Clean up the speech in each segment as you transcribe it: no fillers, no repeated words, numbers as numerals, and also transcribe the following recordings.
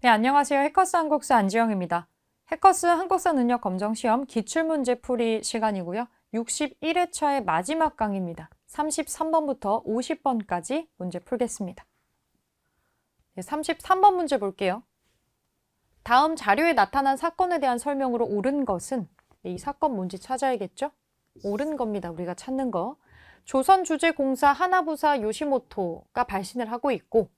네, 안녕하세요. 해커스 한국사 안지영입니다. 해커스 한국사 능력 검정 시험 기출문제 풀이 시간이고요. 61회차의 마지막 강의입니다. 33번부터 50번까지 문제 풀겠습니다. 네, 33번 문제 볼게요. 다음 자료에 나타난 사건에 대한 설명으로 옳은 것은, 이 사건 뭔지 찾아야겠죠? 옳은 겁니다. 우리가 찾는 거. 조선주재공사 하나부사 요시모토가 발신을 하고 있고,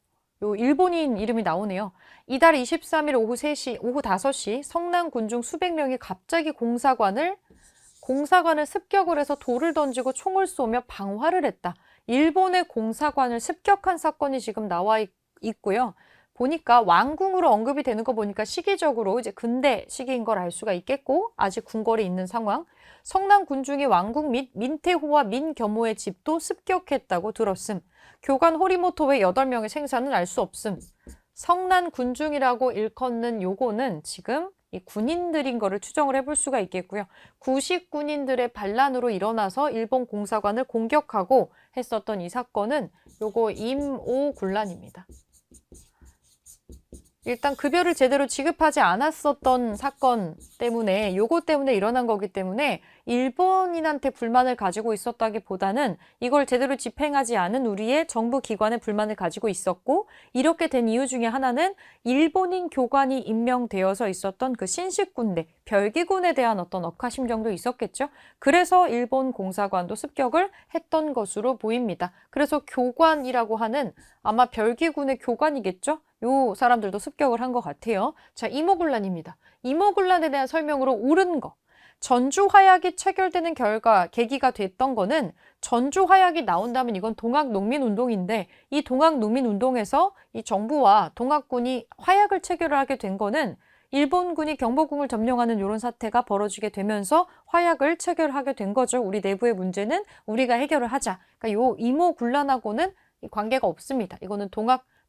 요 일본인 이름이 나오네요. 이달 23일 오후 5시 성남 군중 수백 명이 갑자기 공사관을 습격을 해서 돌을 던지고 총을 쏘며 방화를 했다. 일본의 공사관을 습격한 사건이 지금 나와 있고요. 보니까 왕궁으로 언급이 되는 거 보니까 시기적으로 이제 근대 시기인 걸 알 수가 있겠고, 아직 궁궐에 있는 상황. 성남 군중이 왕궁 및 민태호와 민겸호의 집도 습격했다고 들었음. 교관 호리모토 외 8명의 생사는 알 수 없음. 성남 군중이라고 일컫는 요거는 지금 이 군인들인 거를 추정을 해볼 수가 있겠고요. 구식 군인들의 반란으로 일어나서 일본 공사관을 공격하고 했었던 이 사건은 요거 임오군란입니다. 일단 급여를 제대로 지급하지 않았었던 사건 때문에 요거 때문에 일어난 거기 때문에 일본인한테 불만을 가지고 있었다기보다는 이걸 제대로 집행하지 않은 우리의 정부 기관에 불만을 가지고 있었고, 이렇게 된 이유 중에 하나는 일본인 교관이 임명되어서 있었던 그 신식군대, 별기군에 대한 어떤 억하심정도 있었겠죠. 그래서 일본 공사관도 습격을 했던 것으로 보입니다. 그래서 교관이라고 하는 아마 별기군의 교관이겠죠. 요 사람들도 습격을 한 것 같아요. 자, 임오군란입니다. 임오군란에 대한 설명으로 옳은 거. 전주화약이 체결되는 계기가 됐던 거는, 전주화약이 나온다면 이건 동학농민운동인데, 이 동학농민운동에서 이 정부와 동학군이 화약을 체결을 하게 된 거는 일본군이 경복궁을 점령하는 이런 사태가 벌어지게 되면서 화약을 체결하게 된 거죠. 우리 내부의 문제는 우리가 해결을 하자. 그러니까 요 임오군란하고는 관계가 없습니다. 이거는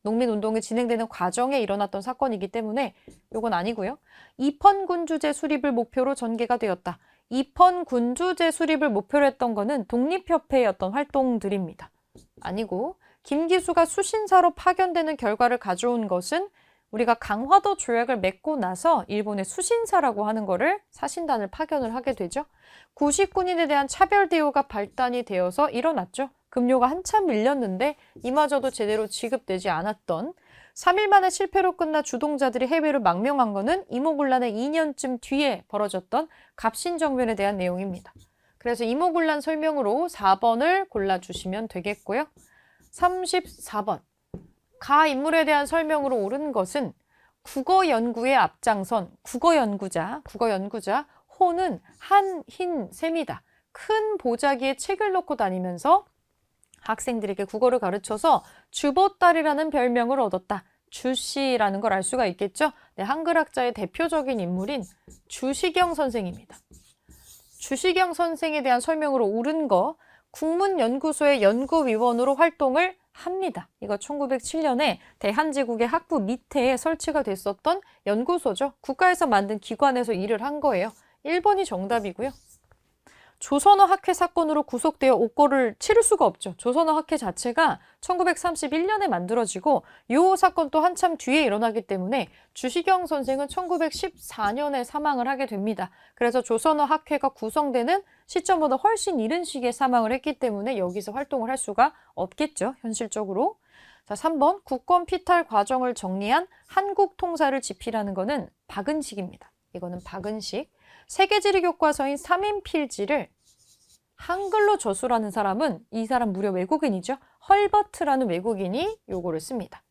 농민운동이 진행되는 과정에 일어났던 사건이기 때문에 이건 아니고요. 이펀군주제 수립을 목표로 전개가 되었다. 이펀군주제 수립을 목표로 했던 거는 독립협회의 어떤 활동들입니다. 아니고, 김기수가 수신사로 파견되는 결과를 가져온 것은 우리가 강화도 조약을 맺고 나서 일본의 수신사라고 하는 거를 사신단을 파견을 하게 되죠. 구식군인에 대한 차별 대우가 발단이 되어서 일어났죠. 급료가 한참 밀렸는데 이마저도 제대로 지급되지 않았던, 3일 만에 실패로 끝나 주동자들이 해외로 망명한 거는 임오군란의 2년쯤 뒤에 벌어졌던 갑신정변에 대한 내용입니다. 그래서 임오군란 설명으로 4번을 골라주시면 되겠고요. 34번. 가 인물에 대한 설명으로 옳은 것은 국어 연구의 앞장선 국어 연구자 호는 한흰샘이다. 큰 보자기에 책을 놓고 다니면서 학생들에게 국어를 가르쳐서 주보딸이라는 별명을 얻었다. 주씨라는 걸 알 수가 있겠죠? 네, 한글학자의 대표적인 인물인 주시경 선생입니다. 주시경 선생에 대한 설명으로 옳은 거, 국문연구소의 연구위원으로 활동을 합니다. 이거 1907년에 대한제국의 학부 밑에 설치가 됐었던 연구소죠. 국가에서 만든 기관에서 일을 한 거예요. 1번이 정답이고요. 조선어 학회 사건으로 구속되어 옥고를 치를 수가 없죠. 조선어 학회 자체가 1931년에 만들어지고 이 사건도 한참 뒤에 일어나기 때문에 주시경 선생은 1914년에 사망을 하게 됩니다. 그래서 조선어 학회가 구성되는 시점보다 훨씬 이른 시기에 사망을 했기 때문에 여기서 활동을 할 수가 없겠죠. 현실적으로. 자, 3번 국권 피탈 과정을 정리한 한국 통사를 집필하는 거는 박은식입니다. 이거는 박은식. 세계지리 교과서인 3인 필지를 한글로 저술하는 사람은 이 사람 무려 외국인이죠. 헐버트라는 외국인이 요거를 씁니다.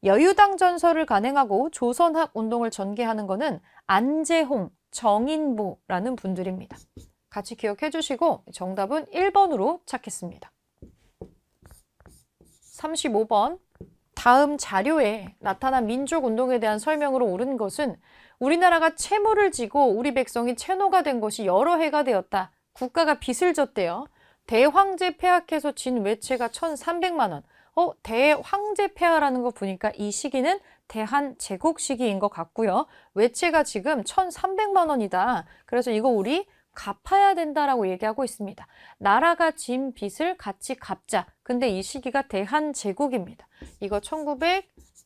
여유당 전설을 간행하고 조선학 운동을 전개하는 거는 안재홍, 정인보라는 분들입니다. 같이 기억해 주시고 정답은 1번으로 찾겠습니다. 35번. 다음 자료에 나타난 민족운동에 대한 설명으로 옳은 것은 우리나라가 채무를 지고 우리 백성이 채노가 된 것이 여러 해가 되었다. 국가가 빚을 졌대요. 대황제 폐하께서 진 외채가 1,300만 원. 대황제 폐하라는 거 보니까 이 시기는 대한제국 시기인 것 같고요. 외채가 지금 1,300만 원이다. 그래서 이거 우리 갚아야 된다라고 얘기하고 있습니다. 나라가 진 빚을 같이 갚자. 근데 이 시기가 대한제국입니다. 이거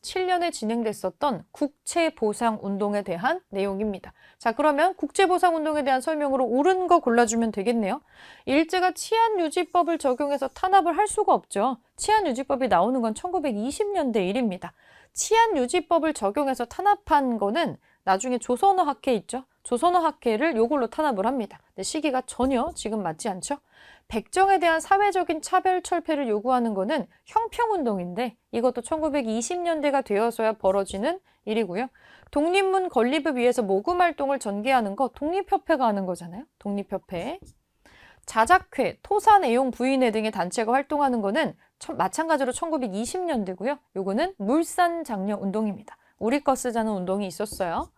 1927년에 진행됐었던 국채보상운동에 대한 내용입니다. 자, 그러면 국채보상운동에 대한 설명으로 옳은 거 골라주면 되겠네요. 일제가 치안유지법을 적용해서 탄압을 할 수가 없죠. 치안유지법이 나오는 건 1920년대 일입니다. 치안유지법을 적용해서 탄압한 거는 나중에 조선어 학회 있죠. 조선어 학회를 요걸로 탄압을 합니다. 근데 시기가 전혀 지금 맞지 않죠? 백정에 대한 사회적인 차별 철폐를 요구하는 거는 형평운동인데 이것도 1920년대가 되어서야 벌어지는 일이고요. 독립문 건립을 위해서 모금활동을 전개하는 거 독립협회가 하는 거잖아요. 독립협회. 자작회, 토사내용 부인회 등의 단체가 활동하는 거는 마찬가지로 1920년대고요. 요거는 물산장려운동입니다. 우리 거 쓰자는 운동이 있었어요.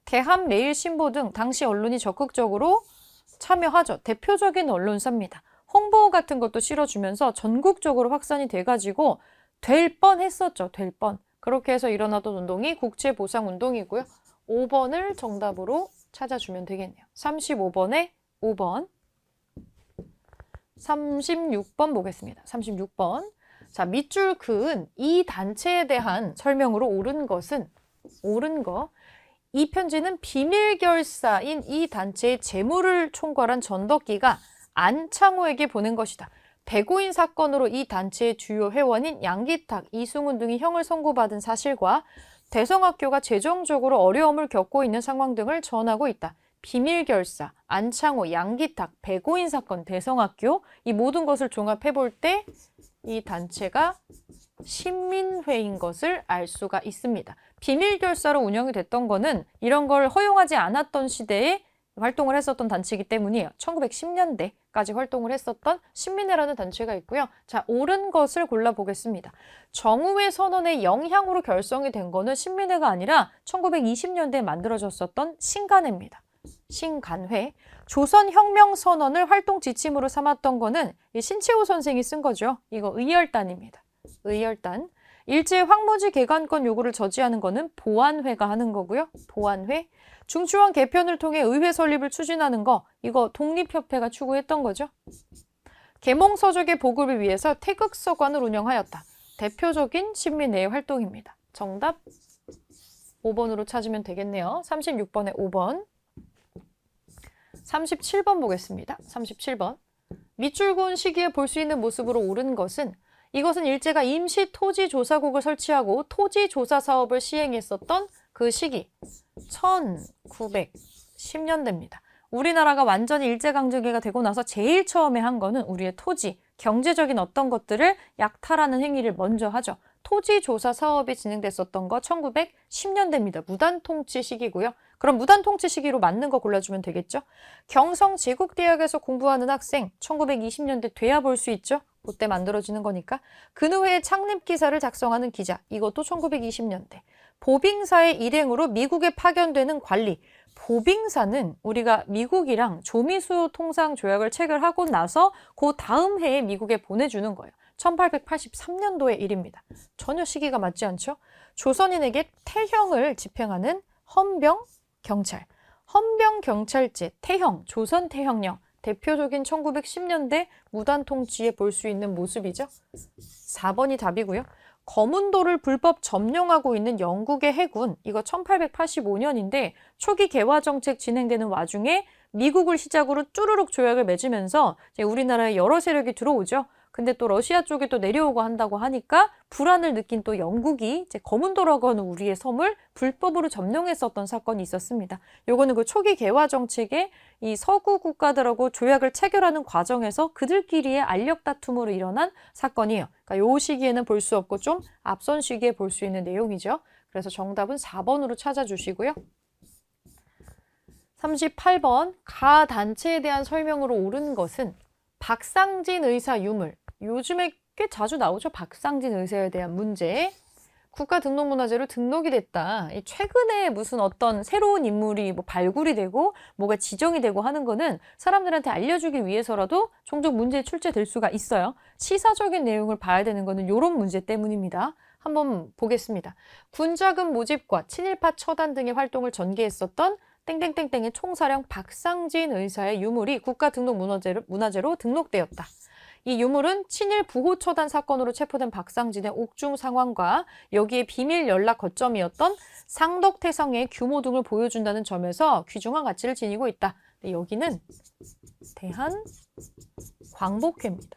대함, 매일, 신보 등 당시 언론이 적극적으로 참여하죠. 대표적인 언론사입니다. 홍보 같은 것도 실어주면서 전국적으로 확산이 돼가지고 될 뻔했었죠. 될 뻔. 그렇게 해서 일어나던 운동이 국채보상운동이고요. 5번을 정답으로 찾아주면 되겠네요. 35번에 5번. 36번 보겠습니다. 36번. 자, 밑줄 그은 이 단체에 대한 설명으로 옳은 거. 이 편지는 비밀결사인 이 단체의 재물을 총괄한 전덕기가 안창호에게 보낸 것이다. 배고인 사건으로 이 단체의 주요 회원인 양기탁, 이승훈 등이 형을 선고받은 사실과 대성학교가 재정적으로 어려움을 겪고 있는 상황 등을 전하고 있다. 비밀결사, 안창호, 양기탁, 배고인 사건, 대성학교 이 모든 것을 종합해 볼 때 이 단체가 신민회인 것을 알 수가 있습니다. 비밀결사로 운영이 됐던 거는 이런 걸 허용하지 않았던 시대에 활동을 했었던 단체이기 때문이에요. 1910년대까지 활동을 했었던 신민회라는 단체가 있고요. 자, 옳은 것을 골라보겠습니다. 정우회 선언의 영향으로 결성이 된 거는 신민회가 아니라 1920년대에 만들어졌었던 신간회입니다. 신간회. 조선혁명선언을 활동 지침으로 삼았던 거는 신채호 선생이 쓴 거죠. 이거 의열단입니다. 의열단. 일제 황무지 개관권 요구를 저지하는 거는 보안회가 하는 거고요. 보안회. 중추원 개편을 통해 의회 설립을 추진하는 거 이거 독립협회가 추구했던 거죠. 계몽서적의 보급을 위해서 태극서관을 운영하였다. 대표적인 신민회의 활동입니다. 정답 5번으로 찾으면 되겠네요. 36번에 5번. 37번 보겠습니다. 37번. 밑줄 그은 시기에 볼 수 있는 모습으로 옳은 것은 이것은 일제가 임시 토지조사국을 설치하고 토지조사 사업을 시행했었던 그 시기 1910년대입니다. 우리나라가 완전히 일제강점기가 되고 나서 제일 처음에 한 거는 우리의 토지, 경제적인 어떤 것들을 약탈하는 행위를 먼저 하죠. 토지조사 사업이 진행됐었던 거 1910년대입니다. 무단통치 시기고요. 그럼 무단통치 시기로 맞는 거 골라주면 되겠죠? 경성제국대학에서 공부하는 학생 1920년대 돼야 볼 수 있죠? 그때 만들어지는 거니까. 근의회 창립 기사를 작성하는 기자 이것도 1920년대. 보빙사의 일행으로 미국에 파견되는 관리. 보빙사는 우리가 미국이랑 조미수 통상 조약을 체결하고 나서 그 다음 해에 미국에 보내주는 거예요. 1883년도의 일입니다. 전혀 시기가 맞지 않죠? 조선인에게 태형을 집행하는 헌병경찰. 헌병경찰제, 태형, 조선태형령. 대표적인 1910년대 무단통치에 볼 수 있는 모습이죠. 4번이 답이고요. 거문도를 불법 점령하고 있는 영국의 해군, 이거 1885년인데 초기 개화 정책 진행되는 와중에 미국을 시작으로 쭈루룩 조약을 맺으면서 이제 우리나라에 여러 세력이 들어오죠. 근데 또 러시아 쪽에 또 내려오고 한다고 하니까 불안을 느낀 또 영국이 이제 거문도라고 하는 우리의 섬을 불법으로 점령했었던 사건이 있었습니다. 요거는 그 초기 개화 정책에 이 서구 국가들하고 조약을 체결하는 과정에서 그들끼리의 알력 다툼으로 일어난 사건이에요. 그러니까 요 시기에는 볼 수 없고 좀 앞선 시기에 볼 수 있는 내용이죠. 그래서 정답은 4번으로 찾아주시고요. 38번 가 단체에 대한 설명으로 옳은 것은 박상진 의사 유물. 요즘에 꽤 자주 나오죠. 박상진 의사에 대한 문제. 국가등록문화재로 등록이 됐다. 최근에 무슨 어떤 새로운 인물이 뭐 발굴이 되고 뭐가 지정이 되고 하는 거는 사람들한테 알려주기 위해서라도 종종 문제에 출제될 수가 있어요. 시사적인 내용을 봐야 되는 거는 이런 문제 때문입니다. 한번 보겠습니다. 군자금 모집과 친일파 처단 등의 활동을 전개했었던 땡땡땡땡의 총사령 박상진 의사의 유물이 국가등록문화재로 등록되었다. 이 유물은 친일 부호처단 사건으로 체포된 박상진의 옥중 상황과 여기에 비밀 연락 거점이었던 상덕태성의 규모 등을 보여준다는 점에서 귀중한 가치를 지니고 있다. 여기는 대한광복회입니다.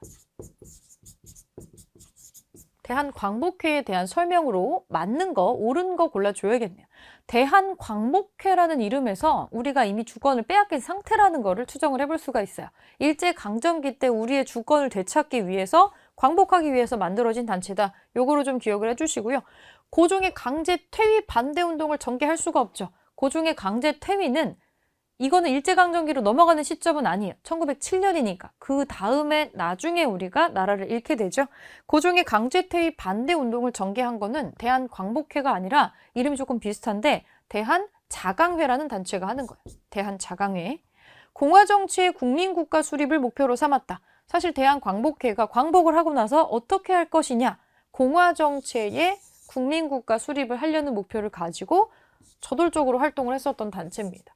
대한광복회에 대한 설명으로 맞는 거, 옳은 거 골라줘야겠네요. 대한광복회라는 이름에서 우리가 이미 주권을 빼앗긴 상태라는 거를 추정을 해볼 수가 있어요. 일제강점기 때 우리의 주권을 되찾기 위해서, 광복하기 위해서 만들어진 단체다. 요거로 좀 기억을 해주시고요. 고종의 강제 퇴위 반대 운동을 전개할 수가 없죠. 고종의 강제 퇴위는 이거는 일제강점기로 넘어가는 시점은 아니에요. 1907년이니까. 그 다음에 나중에 우리가 나라를 잃게 되죠. 고종의 강제퇴위 반대 운동을 전개한 거는 대한광복회가 아니라 이름이 조금 비슷한데 대한자강회라는 단체가 하는 거예요. 대한자강회. 공화정치의 국민국가 수립을 목표로 삼았다. 사실 대한광복회가 광복을 하고 나서 어떻게 할 것이냐. 공화정치의 국민국가 수립을 하려는 목표를 가지고 저돌적으로 활동을 했었던 단체입니다.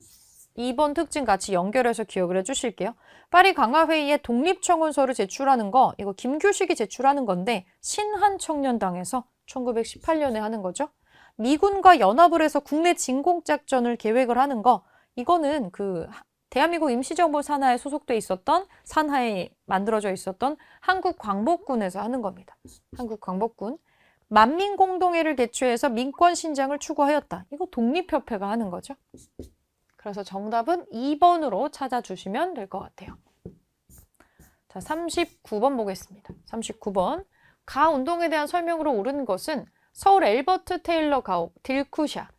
2번 특징 같이 연결해서 기억을 해주실게요. 파리 강화회의에 독립청원서를 제출하는 거, 이거 김규식이 제출하는 건데 신한청년당에서 1918년에 하는 거죠. 미군과 연합을 해서 국내 진공작전을 계획을 하는 거, 이거는 대한민국 임시정부 산하에 소속돼 있었던, 산하에 만들어져 있었던 한국광복군에서 하는 겁니다. 한국광복군. 만민공동회를 개최해서 민권신장을 추구하였다. 이거 독립협회가 하는 거죠. 그래서 정답은 2번으로 찾아주시면 될 것 같아요. 자, 39번 보겠습니다. 39번. 가 운동에 대한 설명으로 옳은 것은 서울 엘버트 테일러 가옥, 딜쿠샤,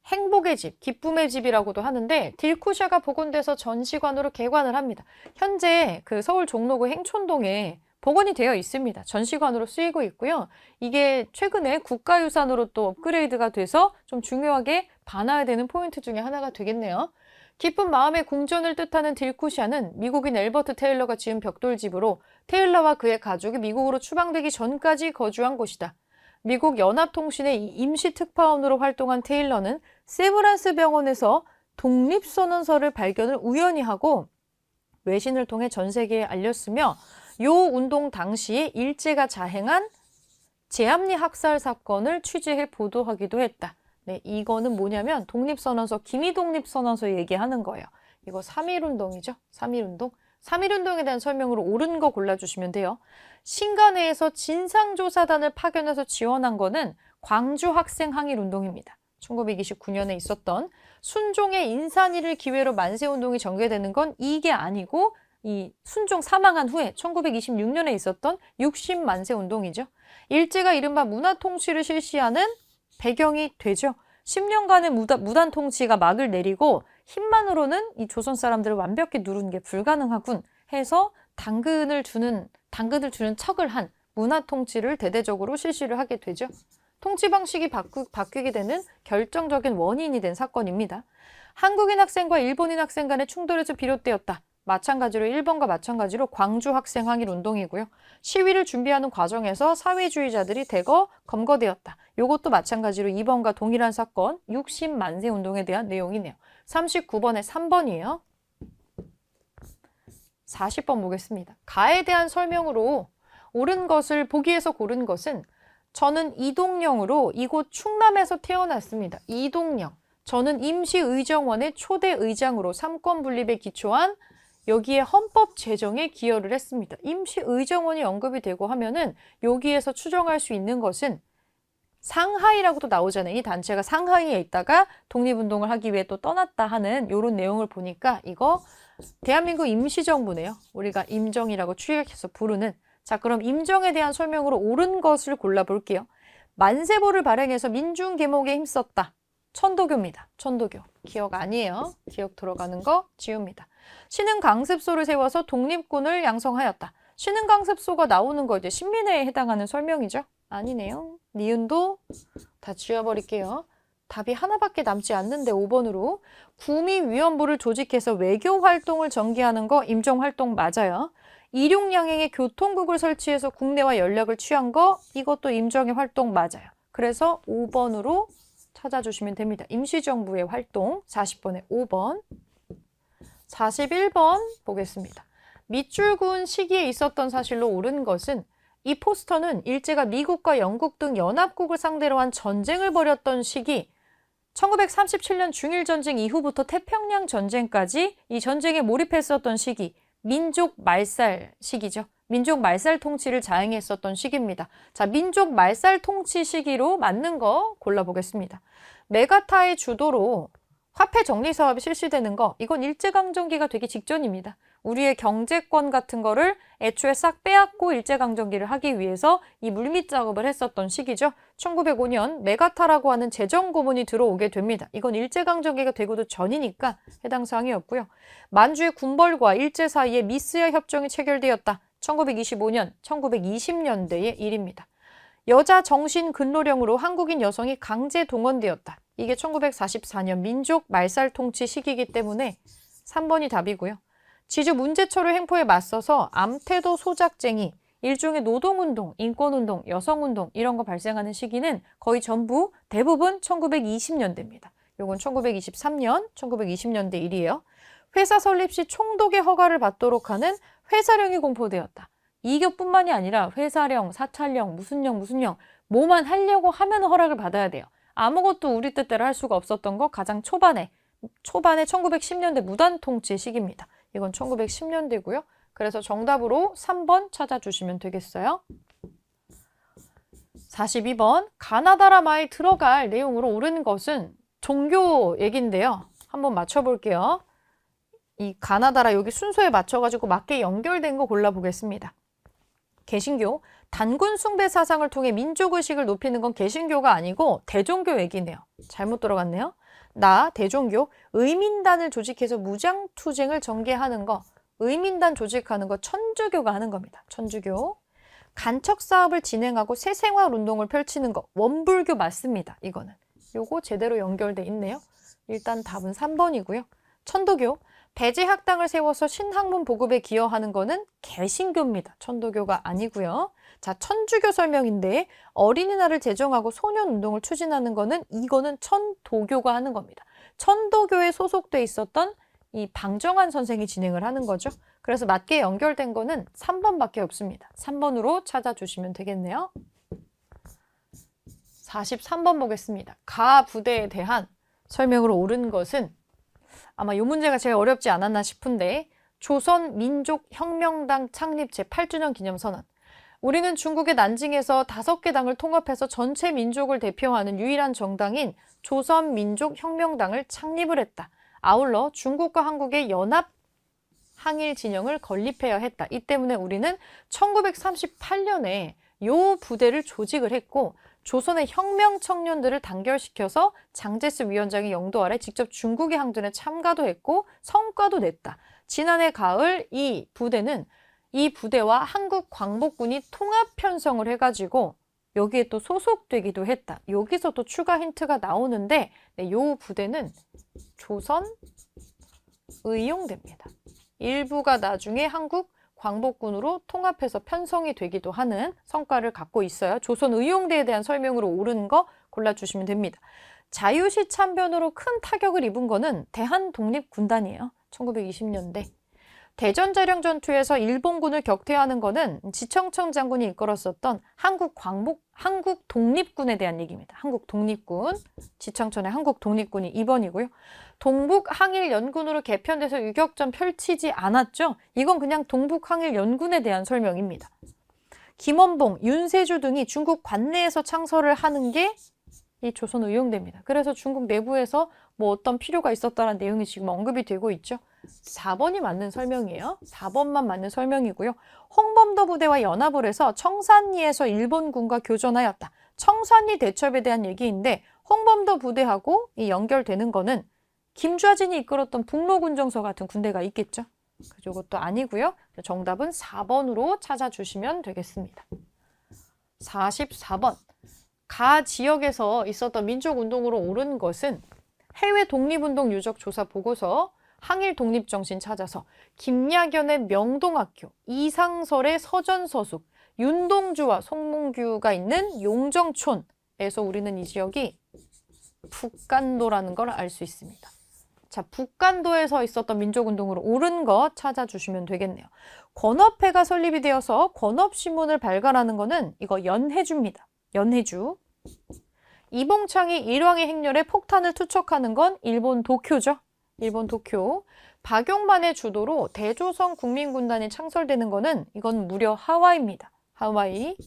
행복의 집, 기쁨의 집이라고도 하는데 딜쿠샤가 복원돼서 전시관으로 개관을 합니다. 현재 서울 종로구 행촌동에 복원이 되어 있습니다. 전시관으로 쓰이고 있고요. 이게 최근에 국가유산으로 또 업그레이드가 돼서 좀 중요하게 봐놔야 되는 포인트 중에 하나가 되겠네요. 기쁜 마음의 궁전을 뜻하는 딜쿠샤는 미국인 엘버트 테일러가 지은 벽돌집으로 테일러와 그의 가족이 미국으로 추방되기 전까지 거주한 곳이다. 미국 연합통신의 임시특파원으로 활동한 테일러는 세브란스 병원에서 독립선언서를 발견을 우연히 하고 외신을 통해 전 세계에 알렸으며 요 운동 당시에 일제가 자행한 제암리 학살 사건을 취재해 보도하기도 했다. 네, 이거는 뭐냐면 독립선언서, 기미독립선언서 얘기하는 거예요. 이거 3.1운동이죠. 3.1운동. 3.1운동에 대한 설명으로 옳은 거 골라주시면 돼요. 신간회에서 진상조사단을 파견해서 지원한 거는 광주학생항일운동입니다. 1929년에 있었던 순종의 인산일을 기회로 만세운동이 전개되는 건 이게 아니고 이 순종 사망한 후에 1926년에 있었던 60만세 운동이죠. 일제가 이른바 문화통치를 실시하는 배경이 되죠. 10년간의 무단 통치가 막을 내리고 힘만으로는 이 조선 사람들을 완벽히 누르는 게 불가능하군 해서 당근을 주는 척을 한 문화통치를 대대적으로 실시를 하게 되죠. 통치 방식이 바뀌게 되는 결정적인 원인이 된 사건입니다. 한국인 학생과 일본인 학생 간의 충돌에서 비롯되었다. 마찬가지로 일본과 마찬가지로 광주 학생 항일 운동이고요. 시위를 준비하는 과정에서 사회주의자들이 대거 검거되었다. 이것도 마찬가지로 2번과 동일한 사건 60만세 운동에 대한 내용이네요. 39번에 3번이에요. 40번 보겠습니다. 가에 대한 설명으로 옳은 것을 보기에서 고른 것은 저는 이동영으로 이곳 충남에서 태어났습니다. 이동영. 저는 임시의정원의 초대 의장으로 삼권 분립에 기초한 여기에 헌법 제정에 기여를 했습니다. 임시의정원이 언급이 되고 하면은 여기에서 추정할 수 있는 것은 상하이라고도 나오잖아요. 이 단체가 상하이에 있다가 독립운동을 하기 위해 또 떠났다 하는 이런 내용을 보니까 이거 대한민국 임시정부네요. 우리가 임정이라고 추격해서 부르는. 자, 그럼 임정에 대한 설명으로 옳은 것을 골라볼게요. 만세보를 발행해서 민중계몽에 힘썼다. 천도교입니다. 천도교. 기억 아니에요. 기억 들어가는 거 지웁니다. 신흥강습소를 세워서 독립군을 양성하였다. 신흥강습소가 나오는 거 이제 신민회에 해당하는 설명이죠? 아니네요. 니은도 다 지워버릴게요. 답이 하나밖에 남지 않는데 5번으로 구미위원부를 조직해서 외교활동을 전개하는 거 임정활동 맞아요. 일용양행에 교통국을 설치해서 국내와 연락을 취한 거 이것도 임정의 활동 맞아요. 그래서 5번으로 찾아주시면 됩니다. 임시정부의 활동 40번에 5번. 41번 보겠습니다. 밑줄 그은 시기에 있었던 사실로 옳은 것은 이 포스터는 일제가 미국과 영국 등 연합국을 상대로 한 전쟁을 벌였던 시기 1937년 중일전쟁 이후부터 태평양 전쟁까지 이 전쟁에 몰입했었던 시기 민족 말살 시기죠. 민족 말살 통치를 자행했었던 시기입니다. 자, 민족 말살 통치 시기로 맞는 거 골라보겠습니다. 메가타의 주도로 화폐 정리 사업이 실시되는 거 이건 일제강점기가 되기 직전입니다. 우리의 경제권 같은 거를 애초에 싹 빼앗고 일제강점기를 하기 위해서 이 물밑 작업을 했었던 시기죠. 1905년 메가타라고 하는 재정고문이 들어오게 됩니다. 이건 일제강점기가 되고도 전이니까 해당 사항이었고요. 만주의 군벌과 일제 사이에 미스야 협정이 체결되었다. 1925년, 1920년대의 일입니다. 여자 정신 근로령으로 한국인 여성이 강제 동원되었다. 이게 1944년 민족 말살 통치 시기이기 때문에 3번이 답이고요. 지주 문제철의 횡포에 맞서서 암태도 소작쟁이, 일종의 노동운동, 인권운동, 여성운동 이런 거 발생하는 시기는 거의 전부 대부분 1920년대입니다. 요건 1923년, 1920년대 일이에요. 회사 설립 시 총독의 허가를 받도록 하는 회사령이 공포되었다. 이것뿐만이 아니라 회사령, 사찰령, 무슨 령, 뭐만 하려고 하면 허락을 받아야 돼요. 아무것도 우리 뜻대로 할 수가 없었던 거 가장 초반에 1910년대 무단 통치 시기입니다. 이건 1910년대고요. 그래서 정답으로 3번 찾아주시면 되겠어요. 42번 가나다라마에 들어갈 내용으로 옳은 것은 종교 얘기인데요. 한번 맞춰볼게요. 이 가나다라 여기 순서에 맞춰가지고 맞게 연결된 거 골라보겠습니다. 개신교, 단군 숭배 사상을 통해 민족의식을 높이는 건 개신교가 아니고 대종교 얘기네요. 잘못 들어갔네요. 나, 대종교, 의민단을 조직해서 무장투쟁을 전개하는 거, 의민단 조직하는 거 천주교가 하는 겁니다. 천주교. 간척사업을 진행하고 새생활운동을 펼치는 거, 원불교 맞습니다. 이거는. 요거 제대로 연결돼 있네요. 일단 답은 3번이고요. 천도교, 배제학당을 세워서 신학문 보급에 기여하는 거는 개신교입니다. 천도교가 아니고요. 자, 천주교 설명인데 어린이날을 제정하고 소년운동을 추진하는 거는 이거는 천도교가 하는 겁니다. 천도교에 소속돼 있었던 이 방정환 선생이 진행을 하는 거죠. 그래서 맞게 연결된 거는 3번밖에 없습니다. 3번으로 찾아주시면 되겠네요. 43번 보겠습니다. 가 부대에 대한 설명으로 옳은 것은 아마 이 문제가 제일 어렵지 않았나 싶은데 조선민족혁명당 창립 제8주년 기념선언. 우리는 중국의 난징에서 5개 당을 통합해서 전체 민족을 대표하는 유일한 정당인 조선민족혁명당을 창립을 했다. 아울러 중국과 한국의 연합 항일 진영을 건립해야 했다. 이 때문에 우리는 1938년에 이 부대를 조직을 했고 조선의 혁명 청년들을 단결시켜서 장제스 위원장의 영도 아래 직접 중국의 항전에 참가도 했고 성과도 냈다. 지난해 가을 이 부대와 한국 광복군이 통합 편성을 해가지고 여기에 또 소속되기도 했다. 여기서 또 추가 힌트가 나오는데 이 부대는 조선 의용대입니다. 일부가 나중에 한국 광복군으로 통합해서 편성이 되기도 하는 성과를 갖고 있어요. 조선 의용대에 대한 설명으로 옳은 거 골라주시면 됩니다. 자유시 참변으로 큰 타격을 입은 거는 대한독립군단이에요. 1920년대. 대전자령 전투에서 일본군을 격퇴하는 거는 지청청 장군이 이끌었었던 한국 독립군에 대한 얘기입니다. 한국 독립군, 지청천의 한국 독립군이 2번이고요. 동북 항일 연군으로 개편돼서 유격전 펼치지 않았죠. 이건 그냥 동북 항일 연군에 대한 설명입니다. 김원봉, 윤세주 등이 중국 관내에서 창설을 하는 게 이 조선의용대입니다. 그래서 중국 내부에서 뭐 어떤 필요가 있었다는 내용이 지금 언급이 되고 있죠. 4번이 맞는 설명이에요. 4번만 맞는 설명이고요. 홍범도 부대와 연합을 해서 청산리에서 일본군과 교전하였다. 청산리 대첩에 대한 얘기인데 홍범도 부대하고 이 연결되는 거는 김좌진이 이끌었던 북로군정서 같은 군대가 있겠죠. 그것도 아니고요. 정답은 4번으로 찾아주시면 되겠습니다. 44번. 가 지역에서 있었던 민족운동으로 옳은 것은 해외 독립운동 유적 조사 보고서, 항일 독립정신 찾아서, 김야견의 명동학교, 이상설의 서전서숙, 윤동주와 송몽규가 있는 용정촌에서 우리는 이 지역이 북간도라는 걸 알 수 있습니다. 자, 북간도에서 있었던 민족운동으로 옳은 거 찾아주시면 되겠네요. 권업회가 설립이 되어서 권업신문을 발간하는 거는 이거 연해주입니다. 연해주. 이봉창이 일왕의 행렬에 폭탄을 투척하는 건 일본 도쿄죠. 일본 도쿄. 박용만의 주도로 대조선 국민군단이 창설되는 거는 이건 무려 하와이입니다. 하와이.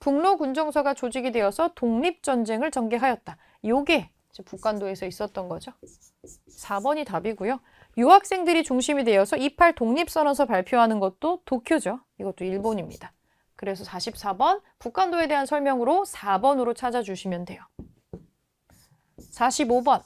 북로 군정서가 조직이 되어서 독립전쟁을 전개하였다. 요게 북간도에서 있었던 거죠. 4번이 답이고요. 유학생들이 중심이 되어서 28 독립선언서 발표하는 것도 도쿄죠. 이것도 일본입니다. 그래서 44번 북간도에 대한 설명으로 4번으로 찾아주시면 돼요. 45번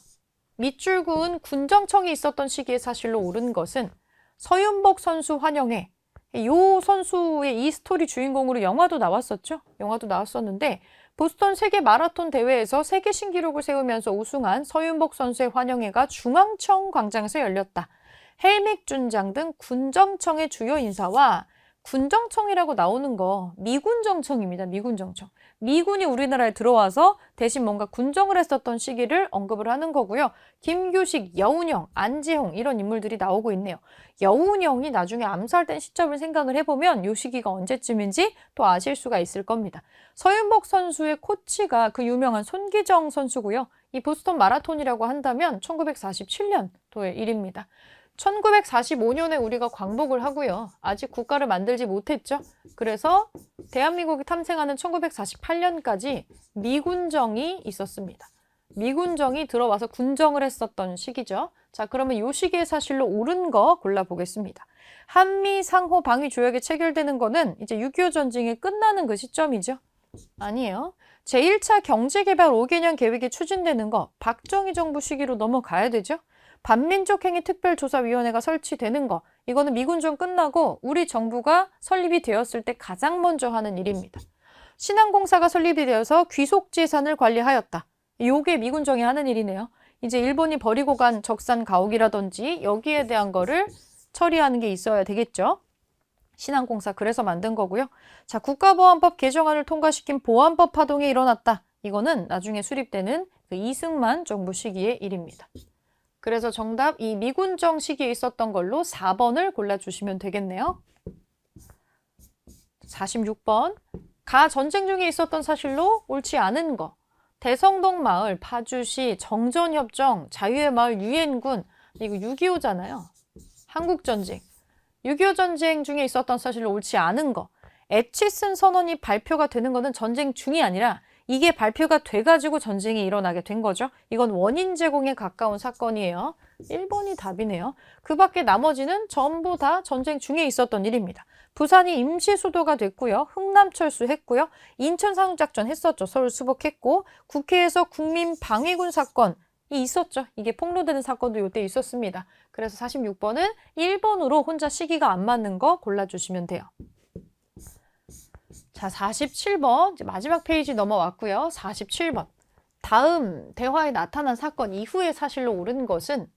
밑줄 그은 군정청이 있었던 시기에 사실로 옳은 것은 서윤복 선수 환영회. 이 선수의 이 스토리 주인공으로 영화도 나왔었죠. 영화도 나왔었는데 보스턴 세계 마라톤 대회에서 세계 신기록을 세우면서 우승한 서윤복 선수의 환영회가 중앙청 광장에서 열렸다. 헬믹 준장 등 군정청의 주요 인사와 군정청이라고 나오는 거 미군정청입니다. 미군정청. 미군이 우리나라에 들어와서 대신 뭔가 군정을 했었던 시기를 언급을 하는 거고요. 김규식, 여운형, 안재홍 이런 인물들이 나오고 있네요. 여운형이 나중에 암살된 시점을 생각을 해보면 이 시기가 언제쯤인지 또 아실 수가 있을 겁니다. 서윤복 선수의 코치가 그 유명한 손기정 선수고요. 이 보스턴 마라톤이라고 한다면 1947년도의 일입니다. 1945년에 우리가 광복을 하고요. 아직 국가를 만들지 못했죠. 그래서 대한민국이 탐생하는 1948년까지 미군정이 있었습니다. 미군정이 들어와서 군정을 했었던 시기죠. 자, 그러면 이 시기에 사실로 옳은 거 골라보겠습니다. 한미 상호 방위 조약이 체결되는 거는 이제 6.25 전쟁이 끝나는 그 시점이죠. 아니에요. 제1차 경제개발 5개년 계획이 추진되는 거 박정희 정부 시기로 넘어가야 되죠. 반민족행위 특별조사위원회가 설치되는 거 이거는 미군정 끝나고 우리 정부가 설립이 되었을 때 가장 먼저 하는 일입니다. 신항공사가 설립이 되어서 귀속재산을 관리하였다. 요게 미군정이 하는 일이네요. 이제 일본이 버리고 간 적산 가옥이라든지 여기에 대한 거를 처리하는 게 있어야 되겠죠. 신항공사 그래서 만든 거고요. 자, 국가보안법 개정안을 통과시킨 보안법 파동이 일어났다. 이거는 나중에 수립되는 그 이승만 정부 시기의 일입니다. 그래서 정답 이 미군정 시기에 있었던 걸로 4번을 골라주시면 되겠네요. 46번 가 전쟁 중에 있었던 사실로 옳지 않은 거. 대성동 마을, 파주시, 정전협정, 자유의 마을, 유엔군 이거 6.25잖아요. 한국전쟁. 6.25 전쟁 중에 있었던 사실로 옳지 않은 거. 에치슨 선언이 발표가 되는 거는 전쟁 중이 아니라 이게 발표가 돼가지고 전쟁이 일어나게 된 거죠. 이건 원인 제공에 가까운 사건이에요. 1번이 답이네요. 그 밖에 나머지는 전부 다 전쟁 중에 있었던 일입니다. 부산이 임시 수도가 됐고요. 흥남 철수했고요. 인천 상륙작전 했었죠. 서울 수복했고 국회에서 국민방위군 사건이 있었죠. 이게 폭로되는 사건도 이때 있었습니다. 그래서 46번은 1번으로 혼자 시기가 안 맞는 거 골라주시면 돼요. 자, 47번 이제 마지막 페이지 넘어왔고요. 47번 다음 대화에 나타난 사건 이후에 사실로 옳은 것은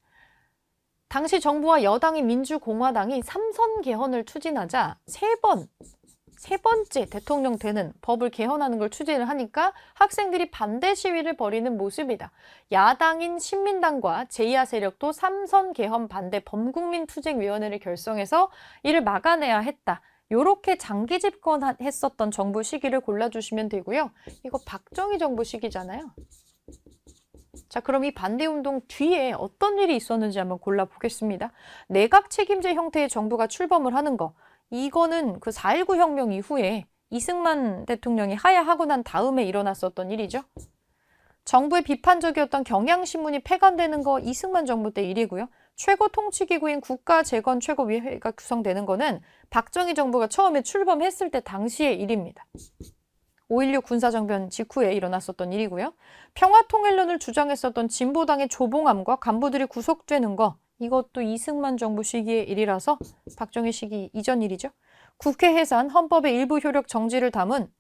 당시 정부와 여당인 민주공화당이 3선 개헌을 추진하자 세 번째 대통령 되는 법을 개헌하는 걸 추진을 하니까 학생들이 반대 시위를 벌이는 모습이다. 야당인 신민당과 제2야 세력도 3선 개헌 반대 범국민투쟁위원회를 결성해서 이를 막아내야 했다. 요렇게 장기 집권했었던 정부 시기를 골라주시면 되고요. 이거 박정희 정부 시기잖아요. 자, 그럼 이 반대운동 뒤에 어떤 일이 있었는지 한번 골라보겠습니다. 내각 책임제 형태의 정부가 출범을 하는 거. 이거는 그 4.19 혁명 이후에 이승만 대통령이 하야하고 난 다음에 일어났었던 일이죠. 정부의 비판적이었던 경향신문이 폐간되는 거 이승만 정부 때 일이고요. 최고 통치기구인 국가재건최고위회가 구성되는 거는 박정희 정부가 처음에 출범했을 때 당시의 일입니다. 5.16 군사정변 직후에 일어났었던 일이고요. 평화통일론을 주장했었던 진보당의 조봉암과 간부들이 구속되는 거 이것도 이승만 정부 시기의 일이라서 박정희 시기 이전 일이죠. 국회 해산, 헌법의 일부 효력 정지를 담은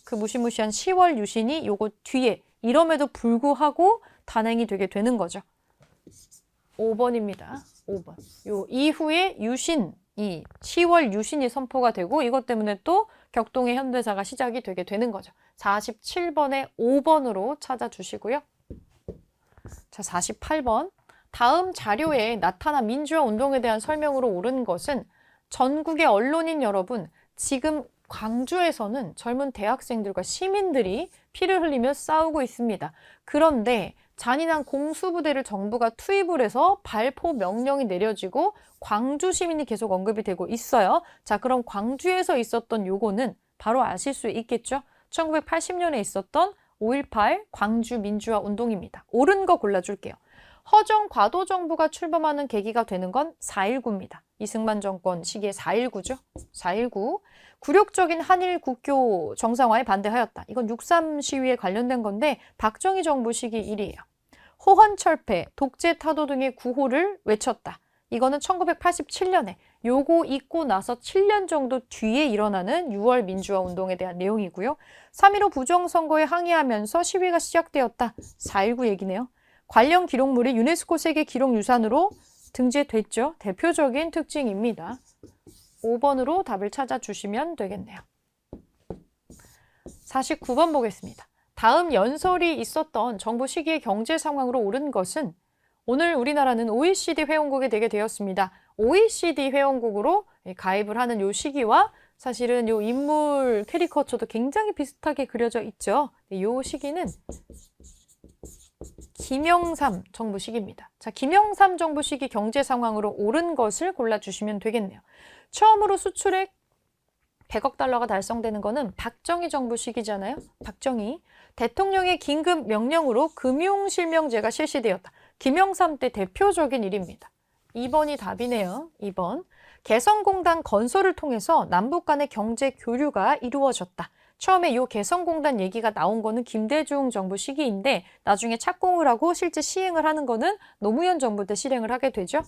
그 무시무시한 10월 유신이 요거 뒤에 이럼에도 불구하고 단행이 되게 되는 거죠. 5번입니다. 5번. 요 이후에 유신, 이 10월 유신이 선포가 되고 이것 때문에 또 격동의 현대사가 시작이 되게 되는 거죠. 47번에 5번으로 찾아주시고요. 자, 48번. 다음 자료에 나타난 민주화 운동에 대한 설명으로 옳은 것은 전국의 언론인 여러분, 지금 광주에서는 젊은 대학생들과 시민들이 피를 흘리며 싸우고 있습니다. 그런데 잔인한 공수부대를 정부가 투입을 해서 발포 명령이 내려지고 광주 시민이 계속 언급이 되고 있어요. 자, 그럼 광주에서 있었던 요거는 바로 아실 수 있겠죠? 1980년에 있었던 5.18 광주 민주화 운동입니다. 옳은 거 골라줄게요. 허정 과도 정부가 출범하는 계기가 되는 건 4.19입니다. 이승만 정권 시기에 4.19죠. 4.19. 굴욕적인 한일 국교 정상화에 반대하였다. 이건 6.3 시위에 관련된 건데 박정희 정부 시기 일이에요. 호헌철폐, 독재 타도 등의 구호를 외쳤다. 이거는 1987년에 요거 있고 나서 7년 정도 뒤에 일어나는 6월 민주화 운동에 대한 내용이고요. 3.15 부정선거에 항의하면서 시위가 시작되었다. 4.19 얘기네요. 관련 기록물이 유네스코 세계 기록유산으로 등재됐죠. 대표적인 특징입니다. 5번으로 답을 찾아주시면 되겠네요. 49번 보겠습니다. 다음 연설이 있었던 정부 시기의 경제 상황으로 옳은 것은 오늘 우리나라는 OECD 회원국이 되게 되었습니다. OECD 회원국으로 가입을 하는 요 시기와 사실은 요 인물 캐리커처도 굉장히 비슷하게 그려져 있죠. 요 시기는 김영삼 정부 시기입니다. 자, 김영삼 정부 시기 경제 상황으로 옳은 것을 골라주시면 되겠네요. 처음으로 수출액 100억 달러가 달성되는 거는 박정희 정부 시기잖아요. 박정희. 대통령의 긴급 명령으로 금융실명제가 실시되었다. 김영삼 때 대표적인 일입니다. 2번이 답이네요. 2번. 개성공단 건설을 통해서 남북 간의 경제 교류가 이루어졌다. 처음에 이 개성공단 얘기가 나온 거는 김대중 정부 시기인데 나중에 착공을 하고 실제 시행을 하는 거는 노무현 정부 때 실행을 하게 되죠.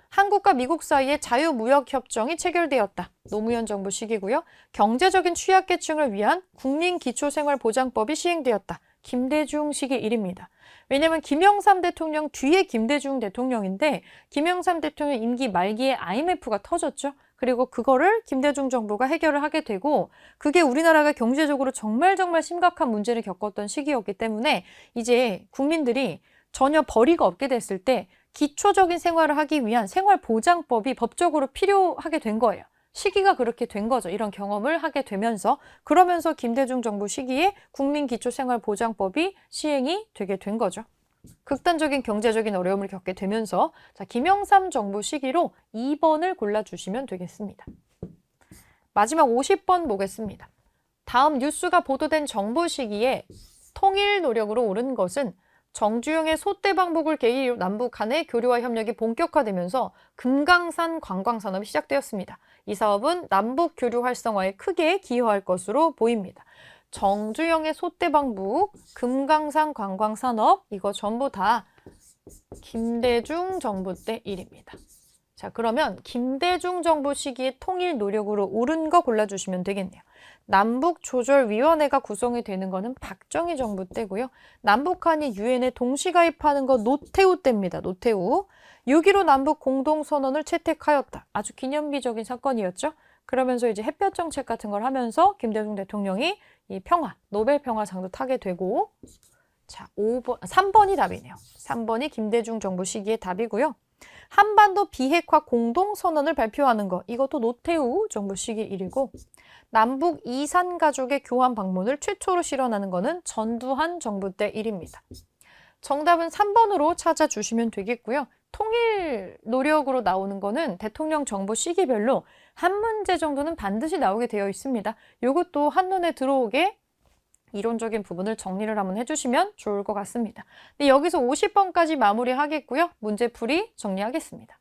한국과 미국 사이에 자유무역협정이 체결되었다. 노무현 정부 시기고요. 경제적인 취약계층을 위한 국민기초생활보장법이 시행되었다. 김대중 시기 일입니다. 왜냐하면 김영삼 대통령 뒤에 김대중 대통령인데 김영삼 대통령 임기 말기에 IMF가 터졌죠. 그리고 그거를 김대중 정부가 해결을 하게 되고 그게 우리나라가 경제적으로 정말 심각한 문제를 겪었던 시기였기 때문에 이제 국민들이 전혀 벌이가 없게 됐을 때 기초적인 생활을 하기 위한 생활보장법이 법적으로 필요하게 된 거예요. 시기가 그렇게 된 거죠. 이런 경험을 하게 되면서 그러면서 김대중 정부 시기에 국민기초생활보장법이 시행이 되게 된 거죠. 극단적인 경제적인 어려움을 겪게 되면서 자, 김영삼 정부 시기로 2번을 골라주시면 되겠습니다. 마지막 50번 보겠습니다. 다음 뉴스가 보도된 정부 시기에 통일 노력으로 옳은 것은 정주영의 소떼 방북을 계기로 남북 간의 교류와 협력이 본격화되면서 금강산 관광산업이 시작되었습니다. 이 사업은 남북 교류 활성화에 크게 기여할 것으로 보입니다. 정주영의 소떼 방북, 금강산 관광산업 이거 전부 다 김대중 정부 때 일입니다. 자, 그러면 김대중 정부 시기의 통일 노력으로 옳은 거 골라주시면 되겠네요. 남북조절위원회가 구성이 되는 거는 박정희 정부 때고요. 남북한이 유엔에 동시가입하는 거 노태우 때입니다. 노태우. 6.15 남북 공동선언을 채택하였다. 아주 기념비적인 사건이었죠. 그러면서 이제 햇볕 정책 같은 걸 하면서 김대중 대통령이 이 평화, 노벨 평화상도 타게 되고 자, 3번이 답이네요. 3번이 김대중 정부 시기의 답이고요. 한반도 비핵화 공동선언을 발표하는 거 이것도 노태우 정부 시기 일이고 남북 이산 가족의 교환 방문을 최초로 실현하는 거는 전두환 정부 때 일입니다. 정답은 3번으로 찾아주시면 되겠고요. 통일 노력으로 나오는 거는 대통령 정부 시기별로 한 문제 정도는 반드시 나오게 되어 있습니다. 이것도 한눈에 들어오게 이론적인 부분을 정리를 한번 해주시면 좋을 것 같습니다. 네, 여기서 50번까지 마무리하겠고요. 문제풀이 정리하겠습니다.